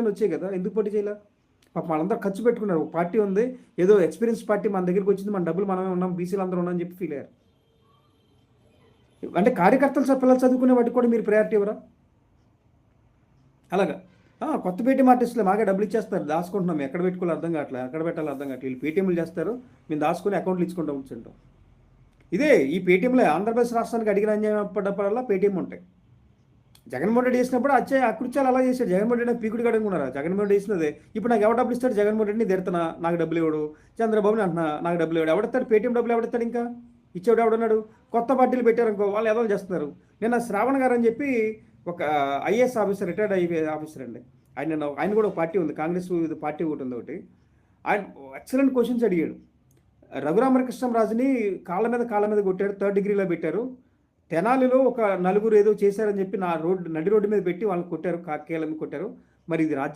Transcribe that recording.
కానీ వచ్చాయి కదా, ఎందుకు పోటీ చేయాల? పాపం వాళ్ళందరూ ఖర్చు పెట్టుకున్నారు. ఒక పార్టీ ఉంది, ఏదో ఎక్స్పీరియన్స్ పార్టీ మన దగ్గరికి వచ్చింది, మన డబ్బులు మనమే ఉన్నాం, బీసీలు అందరూ ఉన్నాం అని చెప్పి ఫీల్ అయ్యారు. అంటే కార్యకర్తలు పిల్లలు చదువుకునే వాటికి కూడా మీరు ప్రయారిటీ ఇవ్వరా? అలాగా కొత్త పేటీఎం ఆర్టిస్టులు మాకే డబ్బులు ఇచ్చేస్తారు, దాచుకుంటున్నాం, ఎక్కడ పెట్టుకోవాలి అర్థం కావట్లేదు, ఎక్కడ పెట్టాలి అర్థం కావట్లేదు. వీళ్ళు పేటీఎంలు చేస్తారు, మేము దాచుకుని అకౌంట్లు ఇచ్చుకుంటూ కూర్చుంటాం. ఇదే ఈ పేటీఎంలో ఆంధ్రప్రదేశ్ రాష్ట్రానికి అడిగిన అన్యాయం పడ్డప్పుడల్లా పేటీఎం ఉంటాయి. జగన్మోహన్ రెడ్డి చేసినప్పుడు అకృత్యాలు అలా చేశాడు. జగన్మోహన్ రెడ్డి పీకుడు కడుగున్నారా? జగన్మోహన్ రెడ్డి చేసినదే. ఇప్పుడు నాకు ఎవరు డబ్బులు ఇస్తాడు? జగన్మోహన్ రెడ్డిని తిడుతున్నా, నాకు డబ్బులు ఇవ్వడు. చంద్రబాబుని అంటున్నా, నాకు డబ్బులు ఇవ్వడు. ఎవడతాడు? పేటీఎం డబ్బులు ఎవడతాడు? ఇంకా ఇచ్చేవాడు ఎవడున్నాడు? కొత్త పార్టీలు పెట్టారనుకో, వాళ్ళు ఎదలు చేస్తున్నారు. నిన్న శ్రావణ్ గారు అని చెప్పి ఒక ఐఏఎస్ ఆఫీసర్, రిటైర్డ్ ఆఫీసర్ అండి. ఆయన కూడా ఒక పార్టీ ఉంది, కాంగ్రెస్ పార్టీ ఒకటి ఉంది ఒకటి. ఆయన ఎక్సలెంట్ క్వశ్చన్స్ అడిగాడు. రఘురామకృష్ణరాజుని కాళ్ళ మీద కొట్టాడు, 3rd డిగ్రీలో పెట్టారు. తెనాలిలో ఒక నలుగురు ఏదో చేశారని చెప్పి నడి రోడ్డు మీద పెట్టి వాళ్ళని కొట్టారు, కాకేళ్ళని కొట్టారు. మరి ఇది రాజ్యం